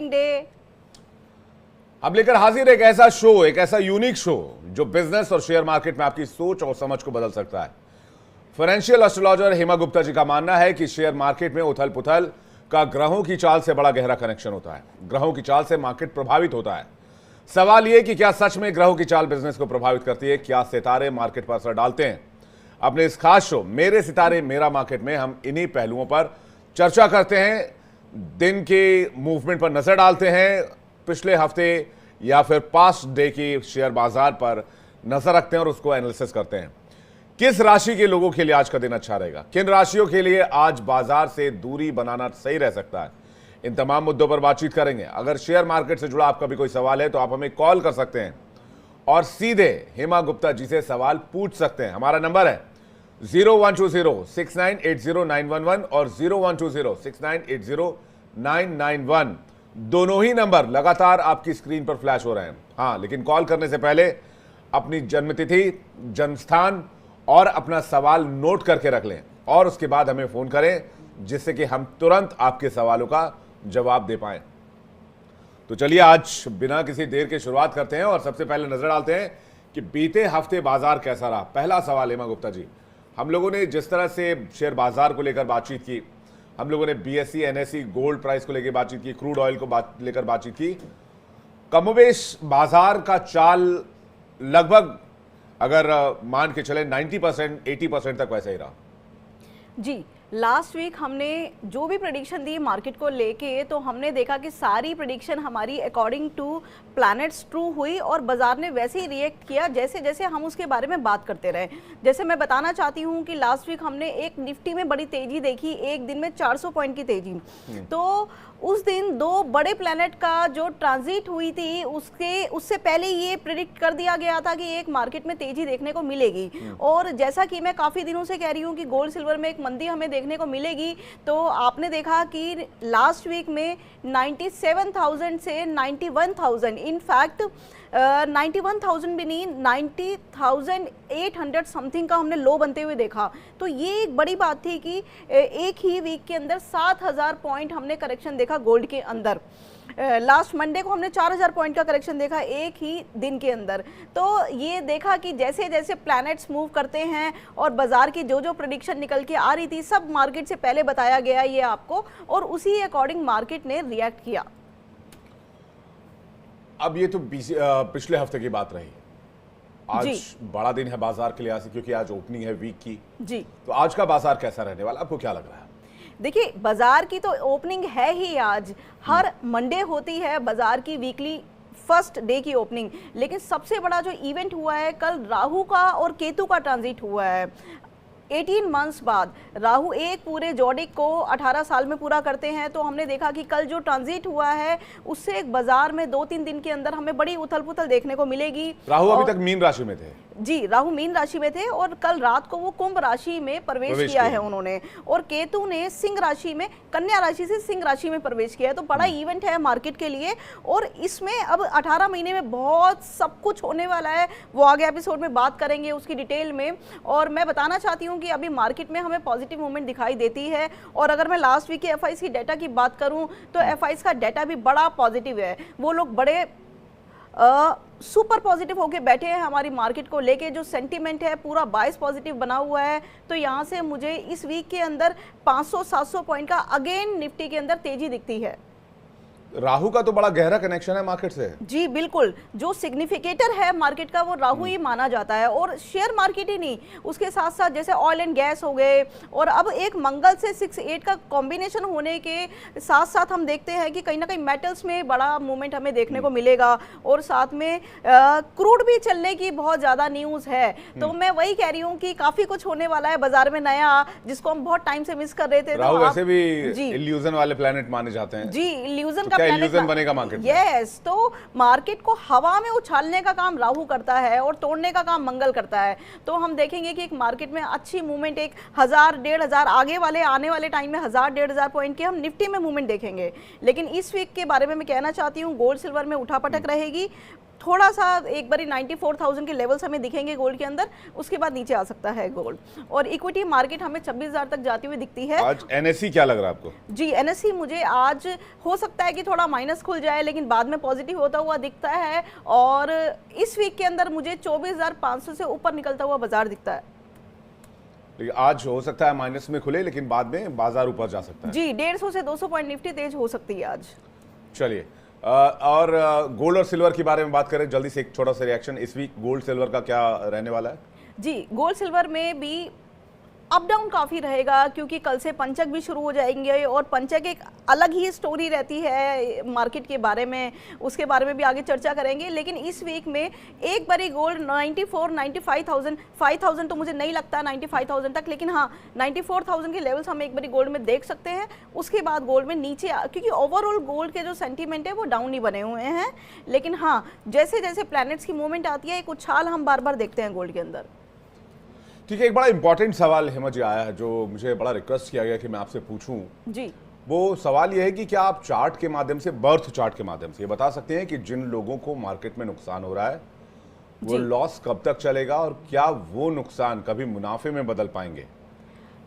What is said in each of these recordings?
Trading day. अब लेकर हाजिर एक ऐसा शो, एक ऐसा यूनिक शो जो बिजनेस और शेयर मार्केट में आपकी सोच और समझ को बदल सकता है। फाइनेंशियल एस्ट्रोलॉजर हेमा गुप्ता जी का मानना है कि शेयर मार्केट में उथल पुथल का ग्रहों की चाल से बड़ा गहरा कनेक्शन होता है। ग्रहों की चाल से मार्केट प्रभावित होता है। सवाल यह कि क्या सच में ग्रहों की चाल बिजनेस को प्रभावित करती है? क्या सितारे मार्केट पर असर डालते हैं? अपने इस खास शो मेरे सितारे मेरा मार्केट में हम इन्हीं पहलुओं पर चर्चा करते हैं। दिन के मूवमेंट पर नजर डालते हैं, पिछले हफ्ते या फिर पास्ट डे की शेयर बाजार पर नजर रखते हैं और उसको एनालिसिस करते हैं। किस राशि के लोगों के लिए आज का दिन अच्छा रहेगा, किन राशियों के लिए आज बाजार से दूरी बनाना सही रह सकता है, इन तमाम मुद्दों पर बातचीत करेंगे। अगर शेयर मार्केट से जुड़ा आपका भी कोई सवाल है तो आप हमें कॉल कर सकते हैं और सीधे हेमा गुप्ता जी से सवाल पूछ सकते हैं। हमारा नंबर है 012069809111 और 012069809191। दोनों ही नंबर लगातार आपकी स्क्रीन पर फ्लैश हो रहे हैं। हाँ, लेकिन कॉल करने से पहले अपनी जन्मतिथि, जन्मस्थान और अपना सवाल नोट करके रख लें और उसके बाद हमें फोन करें, जिससे कि हम तुरंत आपके सवालों का जवाब दे पाएं। तो चलिए आज बिना किसी देर के शुरुआत करते हैं और सबसे पहले नजर डालते हैं कि बीते हफ्ते बाजार कैसा रहा। पहला सवाल हेमा गुप्ता जी, हम लोगों ने जिस तरह से शेयर बाजार को लेकर बातचीत की, हम लोगों ने बीएसई, एनएसई, गोल्ड प्राइस को लेकर बातचीत की, क्रूड ऑयल को लेकर बातचीत की, कमोबेश बाजार का चाल लगभग अगर मान के चले 90%, 80% तक वैसा ही रहा। जी, लास्ट वीक हमने जो भी प्रेडिक्शन दी मार्केट को लेके, तो हमने देखा कि सारी प्रेडिक्शन हमारी अकॉर्डिंग टू प्लैनेट्स ट्रू हुई और बाजार ने वैसे ही रिएक्ट किया जैसे जैसे हम उसके बारे में बात करते रहे। जैसे मैं बताना चाहती हूँ कि लास्ट वीक हमने एक निफ्टी में बड़ी तेजी देखी, एक दिन में 400 पॉइंट की तेजी। तो उस दिन दो बड़े प्लैनेट का जो ट्रांजिट हुई थी उससे पहले ये प्रिडिक्ट कर दिया गया था कि एक मार्केट में तेजी देखने को मिलेगी। और जैसा कि मैं काफ़ी दिनों से कह रही हूँ कि गोल्ड सिल्वर में एक मंदी हमें देखने को मिलेगी, तो आपने देखा कि लास्ट वीक में 97,000 से 91,000, इनफैक्ट 91,000 भी नहीं, 90,800 समथिंग का हमने लो बनते हुए देखा। तो ये एक बड़ी बात थी कि एक ही वीक के अंदर 7,000 पॉइंट हमने करेक्शन देखा गोल्ड के अंदर। लास्ट मंडे को हमने 4,000 पॉइंट का करेक्शन देखा एक ही दिन के अंदर। तो ये देखा कि जैसे जैसे प्लैनेट्स मूव करते हैं और बाजार की जो जो प्रेडिक्शन निकल के आ रही थी, सब मार्केट से पहले बताया गया ये आपको, और उसी अकॉर्डिंग मार्केट ने रिएक्ट किया। अब ये तो पिछले हफ्ते की बात रही। आज बड़ा दिन है बाजार के लिहाज से, क्योंकि आज ओपनिंग है वीक की। जी, तो आज का बाजार कैसा रहने वाला, आपको क्या लग रहा है? देखिए, बाजार की तो ओपनिंग है ही आज। हर मंडे होती है बाजार की वीकली फर्स्ट डे की ओपनिंग, लेकिन सबसे बड़ा जो इवेंट हुआ है कल, राहु का और केतु का ट्रांजिट हुआ है। 18 मंथ्स बाद राहु एक पूरे जोडिक को 18 साल में पूरा करते हैं। तो हमने देखा कि कल जो ट्रांजिट हुआ है उससे एक बाजार में 2-3 दिन के अंदर हमें बड़ी उथल पुथल देखने को मिलेगी। राहु अभी तक मीन राशि में थे। जी, राहु मीन राशि में थे और कल रात को वो कुंभ राशि में प्रवेश किया है उन्होंने, और केतु ने सिंह राशि में, कन्या राशि से सिंह राशि में प्रवेश किया है। तो बड़ा इवेंट है मार्केट के लिए, और इसमें अब 18 महीने में बहुत सब कुछ होने वाला है। वो आगे एपिसोड में बात करेंगे उसकी डिटेल में। और मैं बताना चाहती हूँ कि अभी मार्केट में हमें पॉजिटिव मूवमेंट दिखाई देती है। और अगर मैं लास्ट वीक के एफआईआई की डाटा की बात करूं तो एफआईआई का डाटा भी बड़ा पॉजिटिव है। वो लोग बड़े सुपर पॉजिटिव होके बैठे हैं हमारी मार्केट को लेके। जो सेंटीमेंट है पूरा 22 पॉजिटिव बना हुआ है। तो यहाँ से मुझे इस वीक के अंदर 500-700 पॉइंट का अगेन निफ्टी के अंदर तेजी दिखती है। राहु का तो बड़ा गहरा कनेक्शन है मार्केट से। जी बिल्कुल, जो सिग्निफिकेटर है मार्केट का वो राहु ही माना जाता है। और शेयर मार्केट ही नहीं, उसके साथ साथ जैसे ऑयल एंड गैस हो गए, और अब एक मंगल से 6-8 का कॉम्बिनेशन होने के साथ साथ हम देखते हैं कि कहीं ना कहीं मेटल्स में बड़ा मूवमेंट हमें देखने को मिलेगा। और साथ में क्रूड भी चलने की बहुत ज़्यादा न्यूज़ है। तो मैं वही कह रही हूँ कि काफ़ी कुछ होने वाला है बाजार में नया, जिसको हम बहुत टाइम से मिस कर रहे थे। राहु वैसे भी इल्यूजन वाले प्लैनेट माने जाते हैं। जी, इल्यूजन इल्यूजन बनेगा मार्केट। यस, तो मार्केट को हवा में उछालने का काम राहु करता है और तोड़ने का काम मंगल करता है। तो हम देखेंगे कि एक मार्केट में अच्छी मूवमेंट, एक 1000-1500 आगे वाले आने वाले टाइम में 1000-1500 पॉइंट के हम निफ्टी में मूवमेंट देखेंगे। लेकिन इस वीक के बारे में मैं कहना चाहती हूँ, गोल्ड सिल्वर में उठापटक रहेगी। थोड़ा सा एक बारी 94,000 के लेवल्स हमें दिखेंगे गोल्ड के अंदर, उसके बाद नीचे आ सकता है गोल्ड। और इक्विटी मार्केट हमें 26,000 तक जाती हुई दिखती है। आज एनएससी क्या लग रहा है आपको? जी, एनएससी मुझे आज हो सकता है कि थोड़ा माइनस खुल जाए, लेकिन बाद में पॉजिटिव होता हुआ दिखता है। और इस वीक के अंदर मुझे 24,500 से ऊपर निकलता हुआ बाजार दिखता है। आज हो सकता है माइनस में खुले, लेकिन बाद में बाजार ऊपर जा सकता है। जी, 150 से 200 पॉइंट निफ्टी तेज हो सकती है आज। चलिए, और गोल्ड और सिल्वर के बारे में बात करें जल्दी से, एक छोटा सा रिएक्शन। इस वीक गोल्ड सिल्वर का क्या रहने वाला है? जी, गोल्ड सिल्वर में भी अप डाउन काफ़ी रहेगा, क्योंकि कल से पंचक भी शुरू हो जाएंगे और पंचक एक अलग ही स्टोरी रहती है मार्केट के बारे में, उसके बारे में भी आगे चर्चा करेंगे। लेकिन इस वीक में एक बारी गोल्ड 94, 95,000, 5,000 तो मुझे नहीं लगता 95,000 तक, लेकिन हाँ 94,000 के लेवल्स हम एक बारी गोल्ड में देख सकते हैं। उसके बाद गोल्ड में नीचे, क्योंकि ओवरऑल गोल्ड के जो सेंटीमेंट है वो डाउन ही बने हुए हैं, लेकिन हाँ जैसे जैसे प्लैनेट्स की मूवमेंट आती है एक उछाल हम बार बार देखते हैं गोल्ड के अंदर। ठीक है, एक बड़ा इंपॉर्टेंट सवाल हेमा जी आया है जो मुझे बड़ा रिक्वेस्ट किया गया कि मैं आपसे पूछूं। जी, वो सवाल ये है कि क्या आप चार्ट के माध्यम से, बर्थ चार्ट के माध्यम से ये बता सकते हैं कि जिन लोगों को मार्केट में नुकसान हो रहा है वो लॉस कब तक चलेगा, और क्या वो नुकसान कभी मुनाफे में बदल पाएंगे,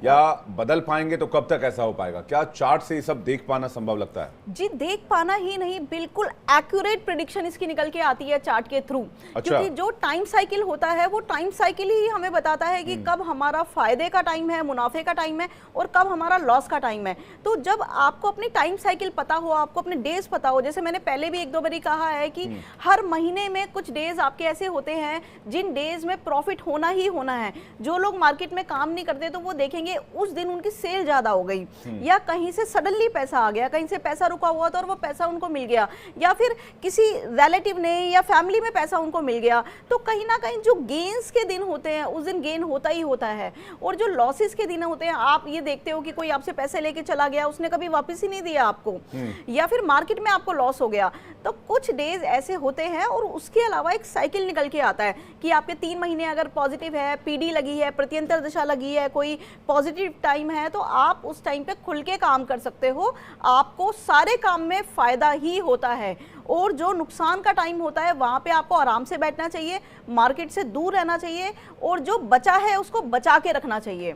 या बदल पाएंगे तो कब तक ऐसा हो पाएगा? क्या चार्ट से ये सब देख पाना संभव लगता है? जी, देख पाना ही नहीं, बिल्कुल एक्यूरेट प्रेडिक्शन इसकी निकल के आती है चार्ट के थ्रू। अच्छा। क्योंकि जो टाइम साइकिल होता है वो टाइम साइकिल ही हमें बताता है कि कब हमारा फायदे का टाइम है, मुनाफे का टाइम है, और कब हमारा लॉस का टाइम है। तो जब आपको अपनी टाइम साइकिल पता हो, आपको अपने डेज पता हो, जैसे मैंने पहले भी एक दो बारी कहा है कि हर महीने में कुछ डेज आपके ऐसे होते हैं जिन डेज में प्रॉफिट होना ही होना है। जो लोग मार्केट में काम नहीं करते तो वो देखेंगे उस दिन उनकी सेल ज्यादा हो गई, या कहीं से सडनली पैसा आ गया, कहीं से पैसा रुका हुआ था और वो पैसा उनको मिल गया, या फिर किसी रिलेटिव ने या फैमिली में पैसा उनको मिल गया। तो कहीं ना कहीं जो गेन्स के दिन होते हैं उस दिन गेन होता ही होता है, और जो लॉसेस के दिन होते हैं आप ये देखते हो कि कोई आपसे पैसे लेके चला गया, उसने कभी वापस ही नहीं दिया आपको, या फिर मार्केट में आपको लॉस हो गया। तो कुछ डेज ऐसे होते हैं, और उसके अलावा एक साइकिल निकल के आता है कि आपके 3 महीने अगर पॉजिटिव है, पीडी लगी है, प्रत्यंतर दशा लगी है, कोई पॉजिटिव टाइम है, तो आप उस टाइम पे खुल के काम कर सकते हो, आपको सारे काम में फायदा ही होता है। और जो नुकसान का टाइम होता है वहां पे आपको आराम से बैठना चाहिए, मार्केट से दूर रहना चाहिए, और जो बचा है उसको बचा के रखना चाहिए।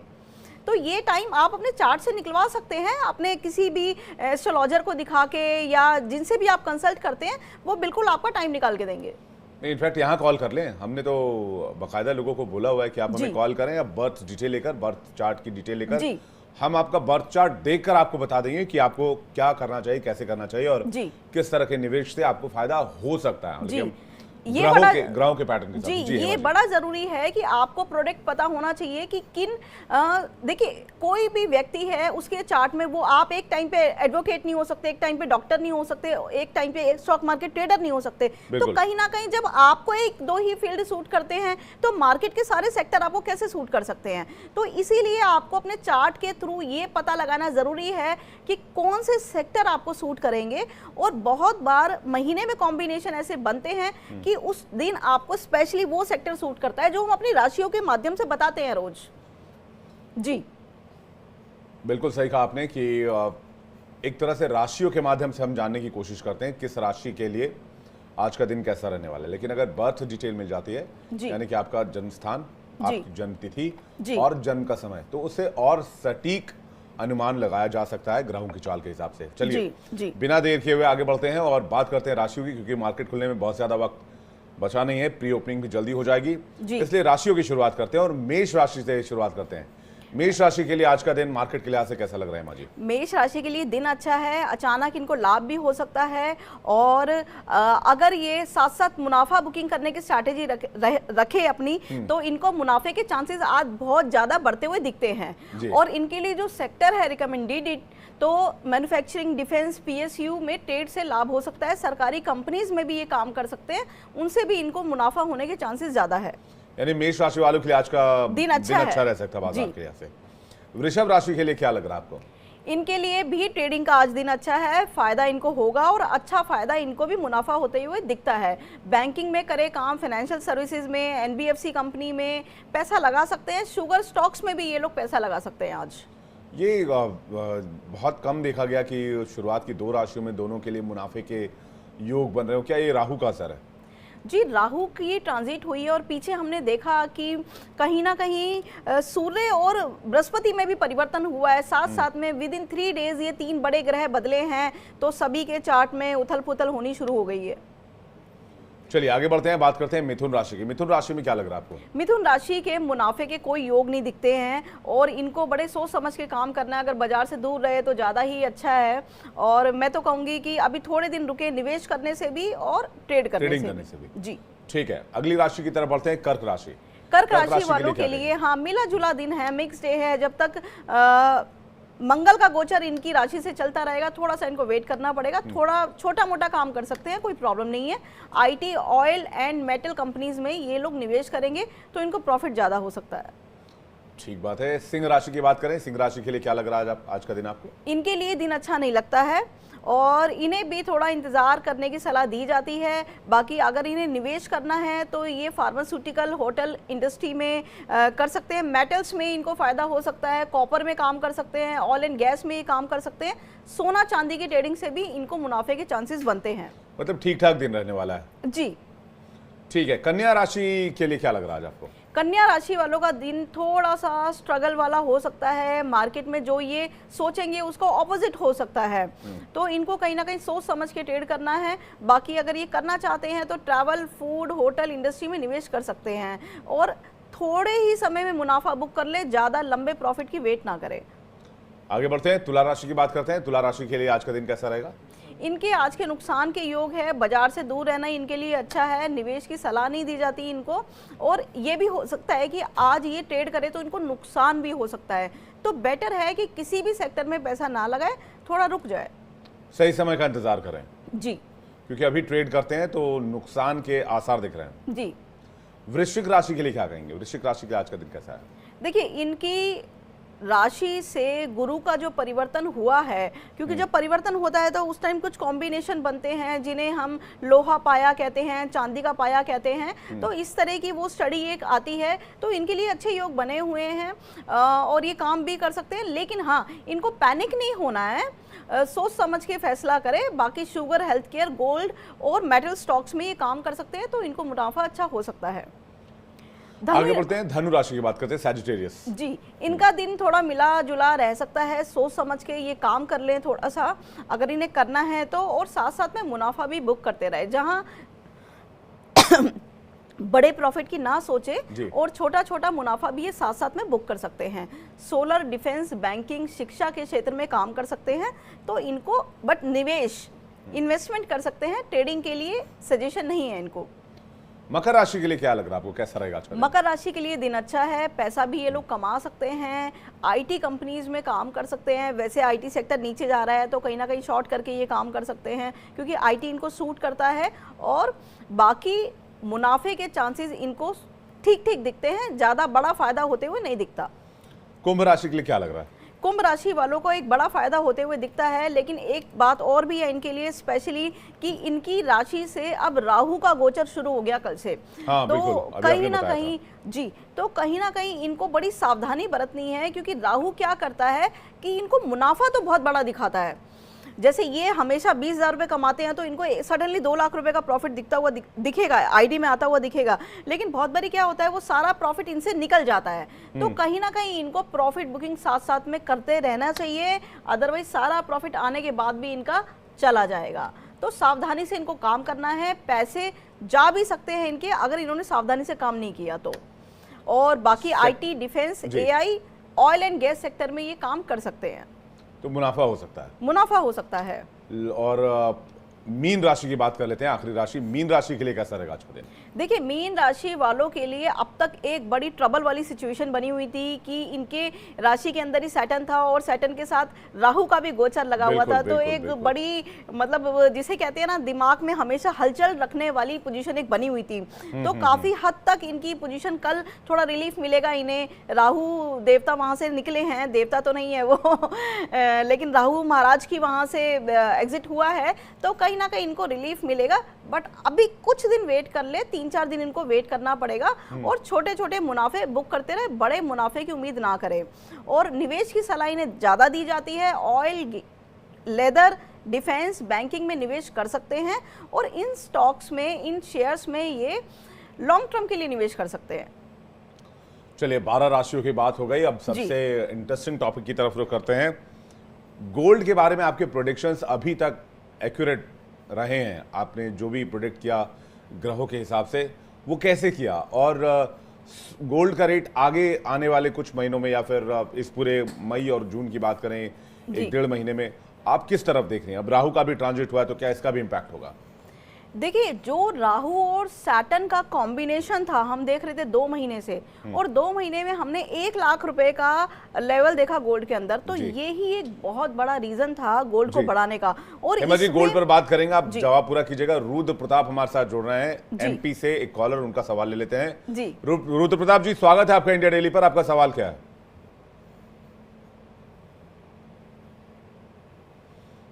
तो ये टाइम आप अपने चार्ट से निकलवा सकते हैं, अपने किसी भी एस्ट्रोलॉजर को दिखा के, या जिनसे भी आप कंसल्ट करते हैं वो बिल्कुल आपका टाइम निकाल के देंगे। इनफैक्ट यहाँ कॉल कर लें, हमने तो बाकायदा लोगों को बोला हुआ है कि आप हमें कॉल करें, या बर्थ डिटेल लेकर, बर्थ चार्ट की डिटेल लेकर, हम आपका बर्थ चार्ट देखकर आपको बता देंगे कि आपको क्या करना चाहिए, कैसे करना चाहिए, और किस तरह के निवेश से आपको फायदा हो सकता है। ये ग्रहों के पैटर्न के साथ। जी, ये बड़ा जरूरी है कि आपको प्रोडक्ट पता होना चाहिए कि किन, देखिए कोई भी व्यक्ति है उसके चार्ट में, वो आप एक टाइम पे एडवोकेट नहीं हो सकते, एक टाइम पे डॉक्टर नहीं हो सकते, एक टाइम पे स्टॉक मार्केट ट्रेडर नहीं हो सकते। तो कहीं ना कहीं जब आपको एक दो ही फील्ड सूट करते हैं तो मार्केट के सारे सेक्टर आपको कैसे सूट कर सकते हैं। तो इसीलिए आपको अपने चार्ट के थ्रू ये पता लगाना जरूरी है कि कौन से सेक्टर आपको सूट करेंगे। और बहुत बार महीने में कॉम्बिनेशन ऐसे बनते हैं कि उस दिन आपको स्पेशली वो सेक्टर सूट करता है जो हम अपनी राशियों के माध्यम से बताते हैं रोज। जी, बिल्कुल सही कहा आपने कि एक तरह से राशियों के माध्यम से हम जानने की कोशिश करते हैं किस राशि के लिए आज का दिन कैसा रहने वाला है। लेकिन अगर बर्थ डिटेल मिल जाती है, यानी कि आपका जन्म स्थान, आपकी जन्म तिथि और जन्म का समय, तो उससे और सटीक अनुमान लगाया जा सकता है ग्रहों की चाल के हिसाब से। चलिए बिना देर किए हुए आगे बढ़ते हैं और बात करते हैं राशियों की, क्योंकि मार्केट खुलने में बहुत ज्यादा वक्त बचा नहीं है, प्री ओपनिंग भी जल्दी हो जाएगी, इसलिए राशियों की शुरुआत करते हैं और मेष राशि से शुरुआत करते हैं। मेष राशि के लिए आज का दिन मार्केट के लिहाज से कैसा लग रहा है माजी? मेष राशि के लिए दिन अच्छा है, अचानक इनको लाभ भी हो सकता है, और अगर ये साथ साथ मुनाफा बुकिंग करने की स्ट्रैटेजी रखे अपनी, तो इनको मुनाफे के चांसेस आज बहुत ज्यादा बढ़ते हुए दिखते हैं। और इनके लिए जो सेक्टर है रिकमेंडेड, तो मैन्युफैक्चरिंग, डिफेंस, पीएसयू में ट्रेड से लाभ हो सकता है, सरकारी कंपनीज में भी ये काम कर सकते हैं, उनसे भी इनको मुनाफा होने के चांसेस ज्यादा है। यानी मेष राशि वालों के लिए आज का दिन अच्छा रह सकता है बाजार के लिहाज से। वृषभ राशि के लिए क्या लग रहा है आपको? इनके लिए भी ट्रेडिंग का आज दिन अच्छा है, फायदा इनको होगा, और अच्छा फायदा इनको भी मुनाफा होते हुए दिखता है। बैंकिंग में करे काम, फाइनेंशियल सर्विसेज में, एनबीएफसी कंपनी में पैसा लगा सकते हैं, शुगर स्टॉक्स में भी ये लोग पैसा लगा सकते हैं आज। ये बहुत कम देखा गया कि शुरुआत की 2 राशियों में दोनों के लिए मुनाफे के योग बन रहे हो, क्या ये राहु का असर है? जी, राहु की ट्रांजिट हुई और पीछे हमने देखा कि कहीं ना कहीं सूर्य और बृहस्पति में भी परिवर्तन हुआ है, साथ साथ में विद इन 3 डेज ये 3 बड़े ग्रह बदले हैं, तो सभी के चार्ट में उथल पुथल होनी शुरू हो गई है। चलिए आगे बढ़ते हैं, बात करते हैं मिथुन राशि की। मिथुन राशि में क्या लग रहा है आपको? मिथुन राशि के मुनाफे के कोई योग नहीं दिखते हैं और इनको बड़े सोच समझ के काम करना है। अगर बाजार से दूर रहे तो ज़्यादा ही अच्छा है, और मैं तो कहूँगी कि अभी थोड़े दिन रुके निवेश करने से भी और ट्रेडिंग करने से भी। जी ठीक है, अगली राशि की तरफ बढ़ते हैं, कर्क राशि। कर्क राशि वालों के लिए हाँ मिला जुला दिन है, मिक्स डे है। जब तक मंगल का गोचर इनकी राशि से चलता रहेगा, थोड़ा सा इनको वेट करना पड़ेगा, थोड़ा छोटा मोटा काम कर सकते हैं, कोई प्रॉब्लम नहीं है। IT, oil and metal companies में ये लोग निवेश करेंगे तो इनको प्रॉफिट ज़्यादा हो सकता है। ठीक बात है। सिंह राशि की बात करें, सिंह राशि के लिए क्या लग रहा है आज का दिन आपको? इनके लिए दिन अच्छा नहीं लगता है और इन्हें भी थोड़ा इंतज़ार करने की सलाह दी जाती है। बाकी अगर इन्हें निवेश करना है तो ये फार्मास्यूटिकल, होटल इंडस्ट्री में कर सकते हैं। मेटल्स में इनको फ़ायदा हो सकता है, कॉपर में काम कर सकते हैं, ऑयल एंड गैस में ये काम कर सकते हैं। सोना चांदी की ट्रेडिंग से भी इनको मुनाफे के चांसेस बनते हैं। मतलब ठीक ठाक दिन रहने वाला है जी। ठीक है, कन्या राशि के लिए क्या लग रहा है आपको? कन्या राशि वालों का दिन थोड़ा सा स्ट्रगल वाला हो सकता है। मार्केट में जो ये सोचेंगे उसको ऑपोजिट हो सकता है, तो इनको कहीं ना कहीं सोच समझ के ट्रेड करना है। बाकी अगर ये करना चाहते हैं तो ट्रैवल, फूड, होटल इंडस्ट्री में निवेश कर सकते हैं और थोड़े ही समय में मुनाफा बुक कर ले, ज़्यादा लंबे प्रॉफिट की वेट ना करें। आगे बढ़ते हैं, तुला राशि की बात करते हैं। तुला राशि के लिए आज का दिन कैसा रहेगा? इनके आज के नुकसान के योग है, बाजार से दूर रहना इनके लिए अच्छा है। निवेश की सलाह नहीं दी जाती इनको, और ये भी हो सकता है कि आज ये ट्रेड करे तो इनको नुकसान भी हो सकता है। तो बेटर है कि किसी भी सेक्टर में पैसा ना लगाए, थोड़ा रुक जाए, सही समय का इंतजार करें जी, क्योंकि अभी ट्रेड करते हैं तो नुकसान के आसार दिख रहे हैं जी। वृश्चिक राशि के लिए क्या कहेंगे? वृश्चिक राशि के आज का दिन कैसा है? देखिए, इनकी राशि से गुरु का जो परिवर्तन हुआ है, क्योंकि जब परिवर्तन होता है तो उस टाइम कुछ कॉम्बिनेशन बनते हैं जिन्हें हम लोहा पाया कहते हैं, चांदी का पाया कहते हैं। तो इस तरह की वो स्टडी एक आती है, तो इनके लिए अच्छे योग बने हुए हैं और ये काम भी कर सकते हैं। लेकिन हाँ, इनको पैनिक नहीं होना है, सोच समझ के फैसला करें। बाकी शुगर, हेल्थ केयर, गोल्ड और मेटल स्टॉक्स में ये काम कर सकते हैं, तो इनको मुनाफा अच्छा हो सकता है। आगे बढ़ते हैं, धनु राशि की बात करते हैं, सैजिटेरियस। जी, इनका दिन थोड़ा मिला जुला रह सकता है। सोच समझ के ये काम कर लें थोड़ा सा, अगर इन्हें करना है तो, और साथ साथ में मुनाफा भी बुक करते रहे। जहां बड़े प्रॉफिट की ना सोचे और छोटा छोटा मुनाफा भी ये साथ साथ में बुक कर सकते हैं। सोलर, डिफेंस, बैंकिंग, शिक्षा के क्षेत्र में काम कर सकते हैं, तो इनको बट निवेश, इन्वेस्टमेंट कर सकते हैं। ट्रेडिंग के लिए सजेशन नहीं है इनको। मकर राशि के लिए क्या लग रहा है आपको, कैसा रहेगा आज का दिन? मकर राशि के लिए दिन अच्छा है, पैसा भी ये लोग कमा सकते हैं। आईटी कंपनीज में काम कर सकते हैं। वैसे आईटी सेक्टर नीचे जा रहा है तो कहीं ना कहीं शॉर्ट करके ये काम कर सकते हैं, क्योंकि आईटी इनको सूट करता है। और बाकी मुनाफे के चांसेस इनको ठीक ठीक दिखते हैं, ज़्यादा बड़ा फायदा होते हुए नहीं दिखता। कुंभ राशि के लिए क्या लग रहा है? कुंभ राशि वालों को एक बड़ा फायदा होते हुए दिखता है, लेकिन एक बात और भी है इनके लिए स्पेशली कि इनकी राशि से अब राहु का गोचर शुरू हो गया कल से। हाँ, तो कहीं ना कहीं जी, तो कहीं ना कहीं इनको बड़ी सावधानी बरतनी है, क्योंकि राहु क्या करता है कि इनको मुनाफा तो बहुत बड़ा दिखाता है। जैसे ये हमेशा 20,000 रुपये कमाते हैं तो इनको सडनली 2 लाख रुपए का प्रॉफिट दिखता हुआ दिखेगा, आईडी में आता हुआ दिखेगा। लेकिन बहुत बारी क्या होता है, वो सारा प्रॉफिट इनसे निकल जाता है। तो कहीं ना कहीं इनको प्रॉफिट बुकिंग साथ साथ में करते रहना चाहिए, अदरवाइज सारा प्रॉफिट आने के बाद भी इनका चला जाएगा। तो सावधानी से इनको काम करना है। पैसे जा भी सकते हैं इनके, अगर इन्होंने सावधानी से काम नहीं किया तो। और बाकी IT, defence, AI, oil and gas sector में ये काम कर सकते हैं, तो मुनाफा हो सकता है। मुनाफा हो सकता है। और मीन राशि की बात कर लेते हैं, आखिरी राशि मीन राशि के लिए कैसा रहेगा आज का दिन? देखिए, मीन राशि वालों के लिए अब तक एक बड़ी ट्रबल वाली सिचुएशन बनी हुई थी कि इनके राशि के अंदर ही सैटर्न था और सैटर्न के साथ राहु का भी गोचर लगा हुआ था। तो एक बड़ी मतलब जिसे कहते हैं ना, दिमाग में हमेशा हलचल रखने वाली पोजीशन एक बनी हुई थी। तो काफी हद तक इनकी पोजीशन कल थोड़ा रिलीफ मिलेगा इन्हें। राहु देवता वहां से निकले हैं, देवता तो नहीं है वो लेकिन राहु महाराज की वहां से एग्जिट हुआ है, तो कहीं ना कहीं इनको रिलीफ मिलेगा। बट अभी कुछ दिन वेट कर ले, 3-4 दिन इनको वेट करना पड़ेगा और छोटे छोटे मुनाफे बुक करते रहे, बड़े मुनाफे की उम्मीद ना करें। और निवेश की सलाह इन्हें ज्यादा दी जाती है। ऑयल, लेदर, डिफेंस, बैंकिंग में निवेश कर सकते हैं और इन स्टॉक्स में, इन शेयर्स में ये लॉन्ग टर्म के लिए निवेश कर सकते हैं। चलिए 12 राशियों की बात हो गई, अब सबसे इंटरेस्टिंग टॉपिक की तरफ रुख करते हैं। गोल्ड के बारे में आपके प्रोडिक्शंस अभी तक एक्यूरेट रहे हैं? आपने जो भी प्रोडिक्ट किया ग्रहों के हिसाब से वो कैसे किया, और गोल्ड का रेट आगे आने वाले कुछ महीनों में या फिर इस पूरे मई और जून की बात करें 1-1.5 महीने में आप किस तरफ देख रहे हैं? अब राहु का भी ट्रांजिट हुआ है तो क्या इसका भी इंपैक्ट होगा? देखिए, जो राहु और सैटर्न का कॉम्बिनेशन था, हम देख रहे थे 2 महीने से, और 2 महीने में हमने 1 लाख रुपए का लेवल देखा गोल्ड के अंदर, तो ये ही एक बहुत बड़ा रीजन था गोल्ड को बढ़ाने का। और हेमा जी, गोल्ड पर बात करेंगे, आप जवाब पूरा कीजिएगा। रुद्र प्रताप हमारे साथ जुड़ रहे हैं एमपी से, एक कॉलर, उनका सवाल ले लेते हैं जी। रुद्र प्रताप जी, स्वागत है आपका इंडिया डेली पर। आपका सवाल क्या है?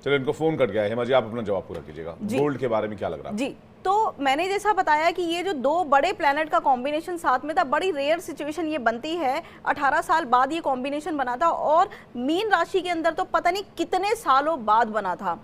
चलो, इनको फोन कट गया है। हेमा जी, आप अपना जवाब पूरा कीजिएगा। गोल्ड के बारे में क्या लग रहा है जी? तो मैंने जैसा बताया कि ये जो 2 बड़े प्लैनेट का कॉम्बिनेशन साथ में था, बड़ी रेयर सिचुएशन ये बनती है। 18 साल बाद ये कॉम्बिनेशन बना था और मीन राशि के अंदर तो पता नहीं कितने सालों बाद बना था।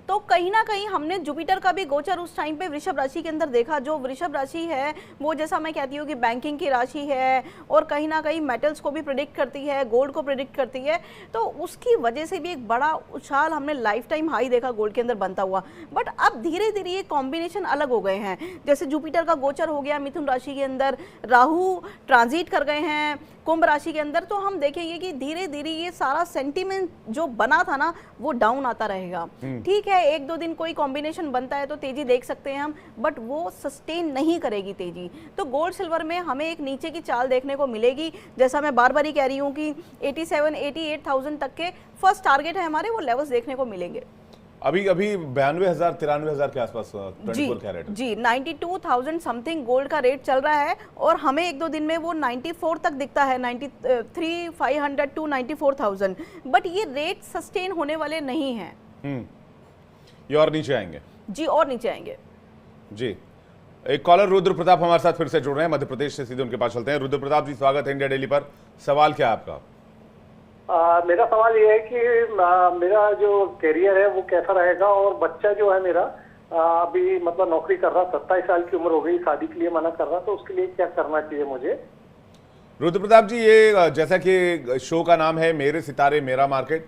तो कहीं ना कहीं हमने जुपिटर का भी गोचर उस टाइम पे वृषभ राशि के अंदर देखा। जो वृषभ राशि है वो, जैसा मैं कहती हूँ कि बैंकिंग की राशि है और कहीं ना कहीं मेटल्स को भी प्रिडिक्ट करती है, गोल्ड को प्रिडिक्ट करती है, तो उसकी वजह से भी एक बड़ा उछाल हमने लाइफ टाइम हाई देखा गोल्ड के अंदर बनता हुआ। बट अब धीरे धीरे ये कॉम्बिनेशन अलग हो गए हैं। जैसे जुपिटर का गोचर हो गया मिथुन राशि के अंदर, राहु ट्रांजिट कर गए हैं कुंभ राशि के अंदर, तो हम देखेंगे कि धीरे धीरे ये सारा सेंटीमेंट जो बना था ना वो डाउन आता रहेगा। ठीक है, 1-2 दिन कोई कॉम्बिनेशन बनता है तो तेजी देख सकते हैं हम, बट वो सस्टेन नहीं करेगी तेजी। तो गोल्ड सिल्वर में हमें एक नीचे की चाल देखने को मिलेगी। जैसा मैं बार बार ही कह रही हूँ कि 87-88,000 तक के फर्स्ट टारगेट है हमारे, वो लेवल्स देखने को मिलेंगे। अभी 92,000 93,000 के आसपास 24 कैरेट जी 92,000 समथिंग गोल्ड का रेट चल रहा है और हमें 1-2 दिन में वो 94 तक दिखता है, 93,500 to 94,000। बट ये रेट सस्टेन होने वाले नहीं हैं। ये और नीचे आएंगे जी, और नीचे आएंगे जी। एक कॉलर रुद्र प्रताप हमारे साथ फिर से जुड़ रहे हैं मध्य प्रदेश से, सीधे उनके पास चलते हैं। रुद्र प्रताप जी, स्वागत है इंडिया डेली पर। सवाल क्या है आपका? मेरा सवाल ये है कि मेरा जो करियर है वो कैसा रहेगा, और बच्चा जो है मेरा अभी मतलब नौकरी कर रहा, 27 साल की उम्र हो गई, शादी के लिए मना कर रहा, तो उसके लिए क्या करना चाहिए मुझे? रुद्र प्रताप जी, ये जैसा कि शो का नाम है मेरे सितारे मेरा मार्केट,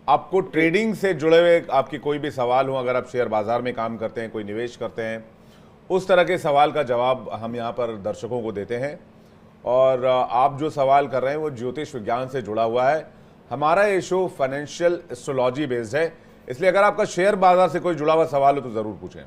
आपको ट्रेडिंग से जुड़े हुए आपके कोई भी सवाल हो, अगर आप शेयर बाजार में काम करते हैं, कोई निवेश करते हैं, उस तरह के सवाल का जवाब हम यहाँ पर दर्शकों को देते हैं। और आप जो सवाल कर रहे हैं वो ज्योतिष विज्ञान से जुड़ा हुआ है। हमारा ये शो फाइनेंशियल एस्ट्रोलॉजी बेस्ड है, इसलिए अगर आपका शेयर बाजार से कोई जुड़ा हुआ सवाल हो तो जरूर पूछें।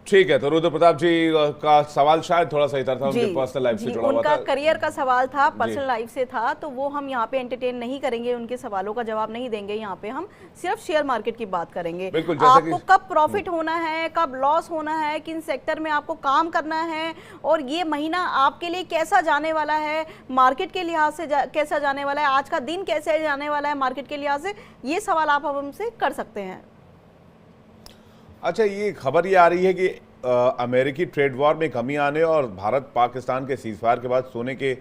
ठीक है, तो रुद्र प्रताप जी का सवाल शायद थोड़ा सा इधर था, उनके पर्सनल लाइफ से जुड़ा हुआ था, उनका करियर का सवाल था, पर्सनल लाइफ से था, तो वो हम यहाँ पे एंटरटेन नहीं करेंगे, उनके सवालों का जवाब नहीं देंगे। यहाँ पे हम सिर्फ शेयर मार्केट की बात करेंगे। आपको कब प्रॉफिट होना है, कब लॉस होना है, किन सेक्टर में आपको काम करना है, और ये महीना आपके लिए कैसा जाने वाला है, मार्केट के लिहाज से कैसा जाने वाला है, आज का दिन कैसे जाने वाला है मार्केट के लिहाज से, ये सवाल आप हमसे कर सकते हैं। अच्छा, ये खबर ये आ रही है कि अमेरिकी ट्रेड वॉर में कमी आने और भारत पाकिस्तान के सीजफायर के बाद सोने के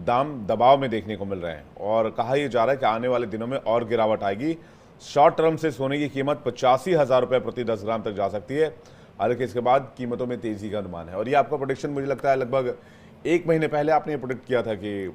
दाम दबाव में देखने को मिल रहे हैं, और कहा यह जा रहा है कि आने वाले दिनों में और गिरावट आएगी। शॉर्ट टर्म से सोने की कीमत 85,000 रुपये प्रति 10 ग्राम तक जा सकती है, हालांकि इसके बाद कीमतों में तेजी का अनुमान है। और ये आपका प्रोडिक्शन मुझे लगता है लगभग 1 महीने पहले आपने प्रोडिक्ट किया था कि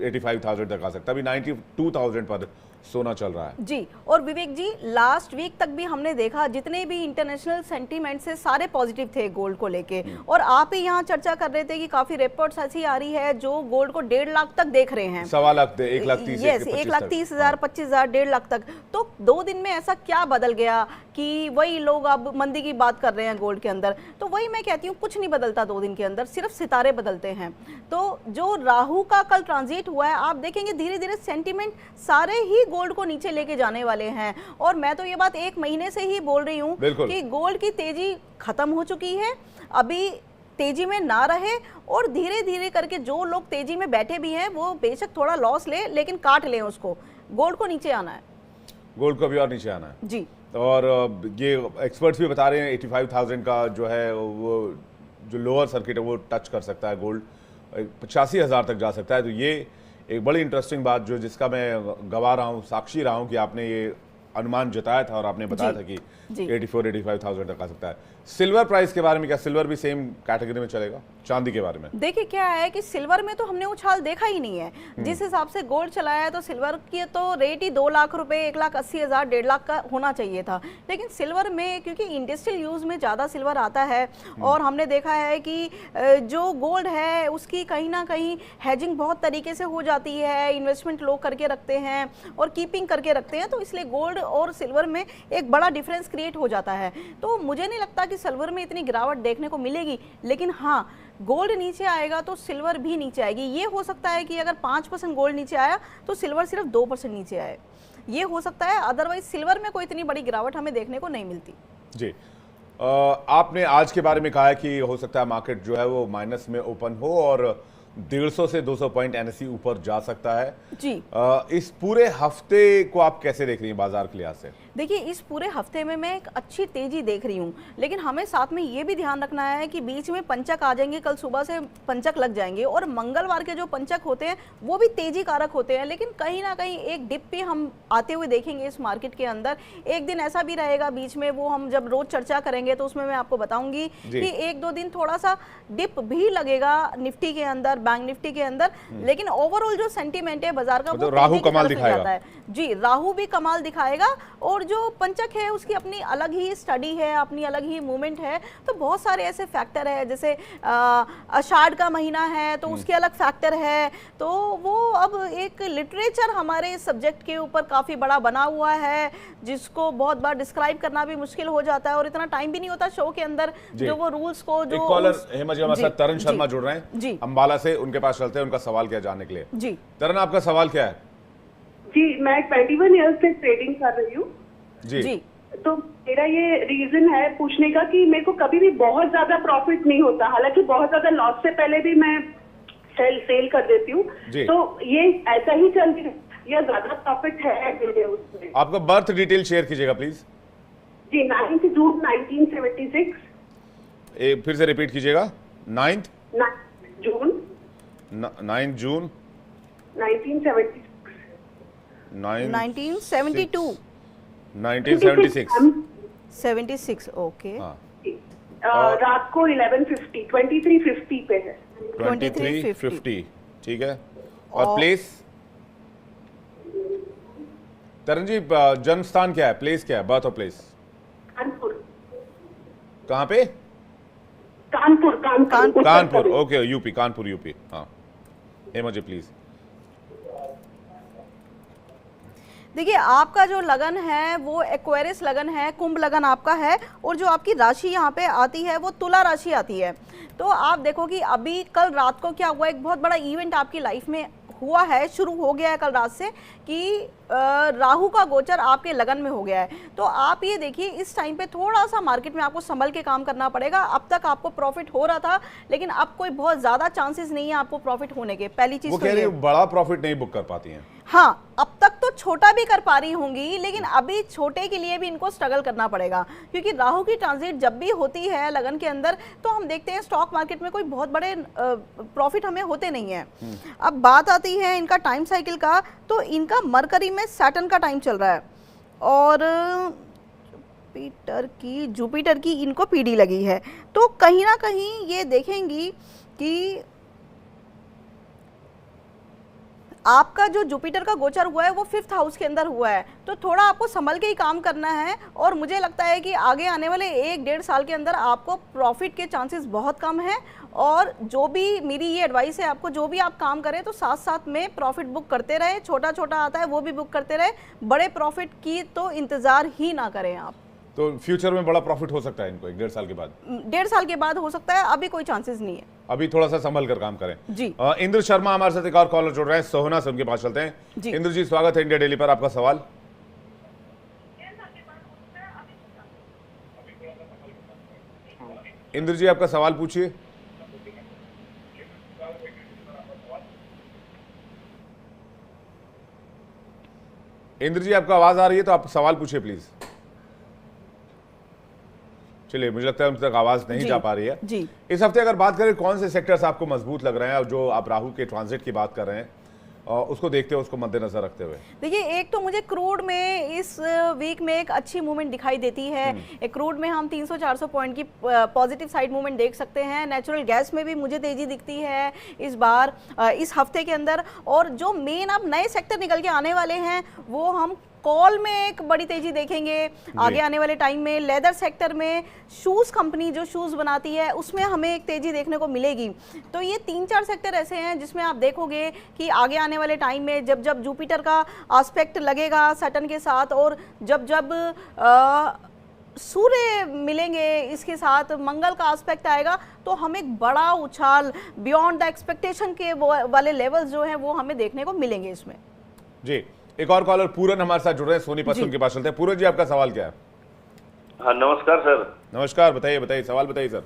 85,000 तक आ सकता है, अभी 92,000 पर सोना चल रहा है जी। और विवेक जी, लास्ट वीक तक भी हमने देखा जितने भी इंटरनेशनल सेंटीमेंट से सारे पॉजिटिव थे गोल्ड को लेके, और आप ही यहाँ चर्चा कर रहे थे कि काफी रिपोर्ट्स ऐसी आ रही है जो गोल्ड को 1.5 लाख तक देख रहे हैं। 1,30,000 1,30,000 25,000 1.5 लाख तक। तो 2 दिन में ऐसा क्या बदल गया कि वही लोग अब मंदी की बात कर रहे हैं गोल्ड के अंदर? तो वही मैं कहती हूँ, कुछ नहीं बदलता 2 दिन के अंदर, सिर्फ सितारे बदलते हैं। तो जो राहु का कल ट्रांजिट हुआ है, आप देखेंगे धीरे धीरे सेंटीमेंट सारे ही गोल्ड को नीचे लेके जाने वाले हैं। और मैं तो ये बात 1 महीने से ही बोल रही हूँ कि गोल्ड की तेजी खत्म हो चुकी है, अभी तेजी में ना रहे, और धीरे धीरे करके जो लोग तेजी में बैठे भी हैं वो बेशक थोड़ा लॉस ले, लेकिन काट लें उसको। गोल्ड को नीचे आना है, गोल्ड को भी और नीचे आना है जी। और ये एक्सपर्ट्स भी बता रहे हैं 85,000 का जो है वो जो लोअर सर्किट है वो टच कर सकता है, गोल्ड 85,000 तक जा सकता है। तो ये एक बड़ी इंटरेस्टिंग बात जो जिसका मैं गवाह रहा हूँ, साक्षी रहा हूँ कि आपने ये अनुमान जताया था और आपने बताया था कि 84-85,000 तक आ सकता है। सिल्वर प्राइस के बारे में क्या सिल्वर भी सेम कैटेगरी में चलेगा? चांदी के बारे में देखिए क्या है कि सिल्वर में तो हमने उछाल देखा ही नहीं है। जिस हिसाब से गोल्ड चलाया है तो सिल्वर की तो रेट ही 2 लाख रुपए, 1,80,000, 1.5 लाख का होना चाहिए था। लेकिन सिल्वर में क्योंकि इंडस्ट्रियल यूज में ज़्यादा सिल्वर आता है और हमने देखा है कि जो गोल्ड है उसकी कहीं ना कहीं हैजिंग बहुत तरीके से हो जाती है, इन्वेस्टमेंट लोग करके रखते हैं और कीपिंग करके रखते हैं, तो इसलिए गोल्ड और सिल्वर में एक बड़ा डिफरेंस क्रिएट हो जाता है। तो मुझे नहीं लगता कि सिल्वर में इतनी गिरावट देखने को मिलेगी, लेकिन हाँ गोल्ड नीचे आएगा तो सिल्वर भी नीचे आएगी। ये हो सकता है कि अगर 5% गोल्ड नीचे आया तो सिल्वर सिर्फ 2% नीचे आए, ये हो सकता है। अदरवाइज सिल्वर में कोई इतनी बड़ी गिरावट हमें देखने को नहीं मिलती। जी आपने आज के बारे में कहा है कि हो सकता है मार्केट जो है वो माइनस में ओपन हो और 150 से 200 पॉइंट एनएसई ऊपर जा सकता है जी। इस पूरे हफ्ते को आप कैसे देख रही हैं बाजार के लिहाज से? देखिए इस पूरे हफ्ते में मैं एक अच्छी तेजी देख रही हूँ, लेकिन हमें साथ में ये भी ध्यान रखना है कि बीच में पंचक आ जाएंगे, कल सुबह से पंचक लग जाएंगे और मंगलवार के जो पंचक होते हैं वो भी तेजी कारक होते हैं। लेकिन कहीं ना कहीं एक डिप भी हम आते हुए देखेंगे इस मार्केट के अंदर। एक दिन ऐसा भी रहेगा बीच में, वो हम जब रोज चर्चा करेंगे तो उसमें मैं आपको बताऊंगी कि 1-2 दिन थोड़ा सा डिप भी लगेगा निफ्टी के अंदर, बैंक निफ्टी के अंदर। लेकिन ओवरऑल जो सेंटीमेंट है बाजार का वो राहु कमाल दिखाएगा। जी राहु भी कमाल दिखाएगा और जो पंचक है उसकी अपनी अलग ही स्टडी है, अपनी अलग ही मूवमेंट है। तो बहुत सारे ऐसे फैक्टर है, जैसे आषाढ़ का महीना है तो उसके अलग फैक्टर है। तो वो अब एक लिटरेचर हमारे सब्जेक्ट के ऊपर काफ़ी बड़ा बना हुआ है, जिसको बहुत बार डिस्क्राइब करना भी मुश्किल हो जाता है और इतना टाइम भी नहीं होता शो के अंदर जो वो रूल्स को। जो एक कॉलर हेमा जी हमारे साथ तरन शर्मा जुड़ रहे हैं जी अंबाला से, उनके पास चलते हैं, उनका सवाल क्या जानने के लिए। जी तरन आपका सवाल क्या है? जी मैं 21 ईयर्स से ट्रेडिंग कर रही हूँ जी। तो मेरा ये रीजन है पूछने का कि मेरे को कभी भी बहुत ज्यादा प्रॉफिट नहीं होता, हालांकि बहुत ज्यादा लॉस से पहले भी मैं सेल कर देती हूँ। तो ये ऐसा ही चल रही है या ज्यादा प्रॉफिट है उसमें? आपका बर्थ डिटेल शेयर कीजिएगा प्लीज। जी 9 जून 1976। फिर से रिपीट कीजिएगा। 9 जून 1972 76 ओके। रात को 2350 पे है। 2350 ठीक है। और प्लेस? तरन जी जन्म स्थान क्या है, प्लेस क्या है, बर्थ और प्लेस? कानपुर। कहाँ पे? Kanpur okay, UP, Kanpur UP. हाँ हेमा जी प्लीज। देखिए आपका जो लगन है वो एक्वेरियस लगन है, कुंभ लगन आपका है, और जो आपकी राशि यहाँ पे आती है वो तुला राशि आती है। तो आप देखो कि अभी कल रात को क्या हुआ, एक बहुत बड़ा इवेंट आपकी लाइफ में हुआ है, शुरू हो गया है कल रात से कि राहु का गोचर आपके लगन में हो गया है। तो आप ये देखिए इस टाइम पे थोड़ा सा मार्केट में आपको संभल के काम करना पड़ेगा। अब तक आपको प्रॉफिट हो रहा था, लेकिन अब कोई बहुत ज्यादा चांसेस नहीं है आपको प्रॉफिट होने के। पहली चीज वो कह रही है बड़ा प्रॉफिट नहीं बुक कर पाती हैं। हाँ अब तक तो छोटा भी कर पा रही होंगी, लेकिन अभी छोटे के लिए भी इनको स्ट्रगल करना पड़ेगा, क्योंकि राहु की ट्रांजिट जब भी होती है लगन के अंदर तो हम देखते हैं स्टॉक मार्केट में कोई बहुत बड़े प्रॉफिट हमें होते नहीं है। अब बात आती है इनका टाइम साइकिल का, तो इनका मरकरी में सैटर्न का टाइम चल रहा है और जुपिटर की इनको पीडी लगी है। तो कहीं ना कहीं ये देखेंगी कि आपका जो जुपिटर का गोचर हुआ है वो 5th हाउस के अंदर हुआ है, तो थोड़ा आपको संभल के ही काम करना है। और मुझे लगता है कि आगे आने वाले 1-1.5 साल के अंदर आपको प्रॉफिट के चांसेस बहुत कम हैं। और जो भी मेरी ये एडवाइस है आपको, जो भी आप काम करें तो साथ साथ में प्रॉफिट बुक करते रहे, छोटा छोटा आता है वो भी बुक करते रहे, बड़े प्रॉफिट की तो इंतजार ही ना करें आप। तो फ्यूचर में बड़ा प्रॉफिट हो सकता है इनको 1-1.5 साल के बाद? 1.5 साल के बाद हो सकता है, अभी कोई चांसेस नहीं है। अभी थोड़ा सा संभल कर काम करें जी। इंद्र शर्मा हमारे साथ एक और कॉलर जुड़ रहे हैं सोहना से, उनके पास चलते हैं। इंद्र जी स्वागत है इंडिया डेली पर, आपका सवाल। इंद्र जी आपका सवाल पूछिए। इंद्र जी आपको आवाज आ रही है तो आप सवाल पूछिए प्लीज। चलिए मुझे लगता है उन तक आवाज नहीं जा पा रही है जी। इस हफ्ते अगर बात करें कौन से सेक्टर्स आपको मजबूत लग रहे हैं, और जो आप राहु के ट्रांजिट की बात कर रहे हैं उसको देखते हुए, उसको मद्देनजर रखते हुए? देखिए, एक तो मुझे क्रूड में इस वीक में एक अच्छी मूवमेंट दिखाई देती है। क्रूड में हम 300-400 पॉइंट की पॉजिटिव साइड मूवमेंट देख सकते हैं। नेचुरल गैस में भी मुझे तेजी दिखती है इस बार, इस हफ्ते के अंदर। और जो मेन अब नए सेक्टर निकल के आने वाले हैं वो हम कॉल में एक बड़ी तेजी देखेंगे आगे आने वाले टाइम में। लेदर सेक्टर में शूज़ कंपनी जो शूज़ बनाती है उसमें हमें एक तेजी देखने को मिलेगी। तो ये 3-4 सेक्टर ऐसे हैं जिसमें आप देखोगे कि आगे आने वाले टाइम में जब जब जुपिटर का एस्पेक्ट लगेगा सैटर्न के साथ, और जब जब सूर्य मिलेंगे इसके साथ, मंगल का एस्पेक्ट आएगा, तो हम एक बड़ा उछाल बियॉन्ड द एक्सपेक्टेशन के वाले लेवल्स जो हैं वो हमें देखने को मिलेंगे इसमें। जी, एक और कॉलर पूरन हमारे साथ जुड़ रहे हैं सोनीपत, उनके पास चलते हैं। पूरन जी, आपका सवाल क्या है? हाँ, नमस्कार सर। नमस्कार, बताइए सवाल बताइए सर।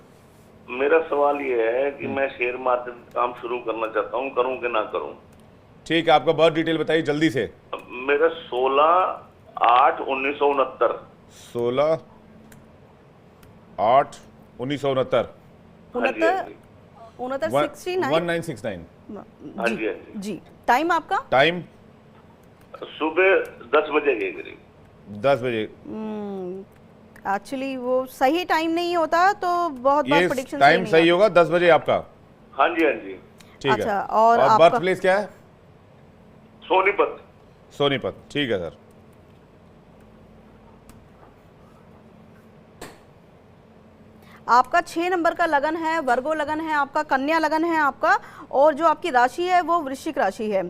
मेरा सवाल ये है कि मैं शेयर मार्केट में काम शुरू करना चाहता हूँ, करूँ कि ना करूँ? ठीक है, आपका बर्थ डिटेल बताइए जल्दी से। मेरा 16/8/1969। 16/8/1969। 1969। हाँ जी। जी, टाइम आपका? टाइम सुबह 10 बजे के करीब। 10 बजे। एक्चुअली वो सही टाइम नहीं होता, तो बहुत बार प्रेडिक्शन टाइम सही होगा 10 बजे आपका? हाँ जी। ठीक अच्छा, है। और आपका बर्थ प्लेस क्या है? सोनीपत। ठीक है सर। आपका 6 नंबर का लगन है, वर्गो लगन है आपका, कन्या लगन है आपका, और जो आपकी राशि है वो वृश्चिक राशि है।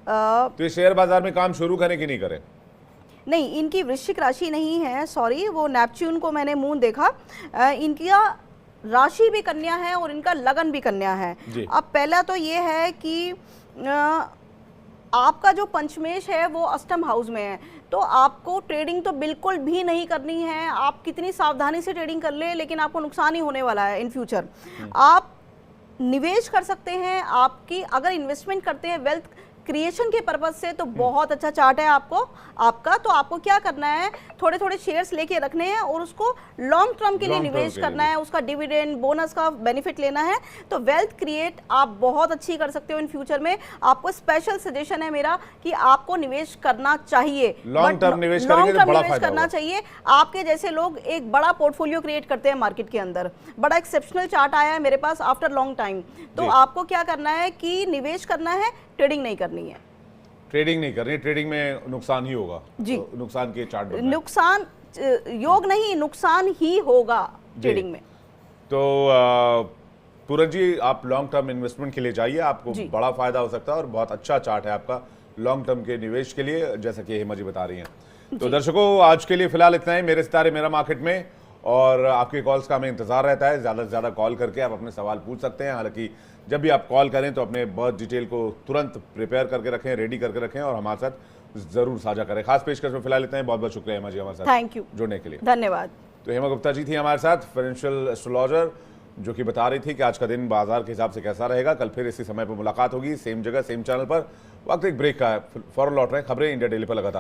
तो ये शेयर बाजार में काम शुरू करें कि नहीं करें? नहीं, इनकी वृश्चिक राशि नहीं है, सॉरी, वो नेपच्यून को मैंने मून देखा। इनकी राशि भी कन्या है और इनका लगन भी कन्या है। अब पहला तो ये है कि आपका जो पंचमेश है वो अष्टम हाउस में है, तो आपको ट्रेडिंग तो बिल्कुल भी नहीं करनी है। आप कितनी सावधानी से ट्रेडिंग कर ले, लेकिन आपको नुकसान ही होने वाला है इन फ्यूचर। आप निवेश कर सकते हैं, आपकी अगर इन्वेस्टमेंट करते हैं वेल्थ क्रिएशन के पर्पज से, तो बहुत अच्छा चार्ट है आपका। तो आपको क्या करना है, थोड़े थोड़े शेयर्स लेके रखने हैं और उसको लॉन्ग टर्म के लिए निवेश करना है, उसका डिविडेंड बोनस का बेनिफिट लेना है। तो वेल्थ क्रिएट आप बहुत अच्छी कर सकते हो इन फ्यूचर में। आपको स्पेशल सजेशन है मेरा कि आपको निवेश करना चाहिए, लॉन्ग टर्म निवेश करना चाहिए। आपके जैसे लोग एक बड़ा पोर्टफोलियो क्रिएट करते हैं मार्केट के अंदर। बड़ा एक्सेप्शनल चार्ट आया है मेरे पास आफ्टर लॉन्ग टाइम। तो आपको क्या करना है कि निवेश करना है, ट्रेडिंग नहीं करनी है। ट्रेडिंग नहीं करनी, ट्रेडिंग में नुकसान ही होगा जी। तो नुकसान के चार्ट नुकसान योग नहीं, नुकसान ही होगा ट्रेडिंग में। तो पूरन जी, आप लॉन्ग टर्म इन्वेस्टमेंट के लिए जाइए, आपको बड़ा फायदा हो सकता है और बहुत अच्छा चार्ट है आपका लॉन्ग टर्म के निवेश के लिए, जैसा कि हेमा जी बता रही हैं। तो दर्शकों, आज के लिए फिलहाल इतना ही मेरे सितारे मेरा मार्केट में, और आपके कॉल्स का हमें इंतजार रहता है। ज़्यादा से ज़्यादा कॉल करके आप अपने सवाल पूछ सकते हैं। हालांकि जब भी आप कॉल करें तो अपने बर्थ डिटेल को तुरंत प्रिपेयर करके रखें, रेडी करके रखें और हमारे साथ ज़रूर साझा करें। खास पेशकश में फिलहाल इतना ही। बहुत बहुत शुक्रिया हेमा जी हमारे साथ थैंक यू जुड़ने के लिए। धन्यवाद। तो हेमा गुप्ता जी थी हमारे साथ, फाइनेंशियल एस्ट्रोलॉजर, जो कि बता रही थी कि आज का दिन बाजार के हिसाब से कैसा रहेगा। कल फिर इसी समय पर मुलाकात होगी, सेम जगह सेम चैनल पर। वक्त एक ब्रेक का है, फौरन लौट रहे हैं। खबरें इंडिया डेली पर लगातार।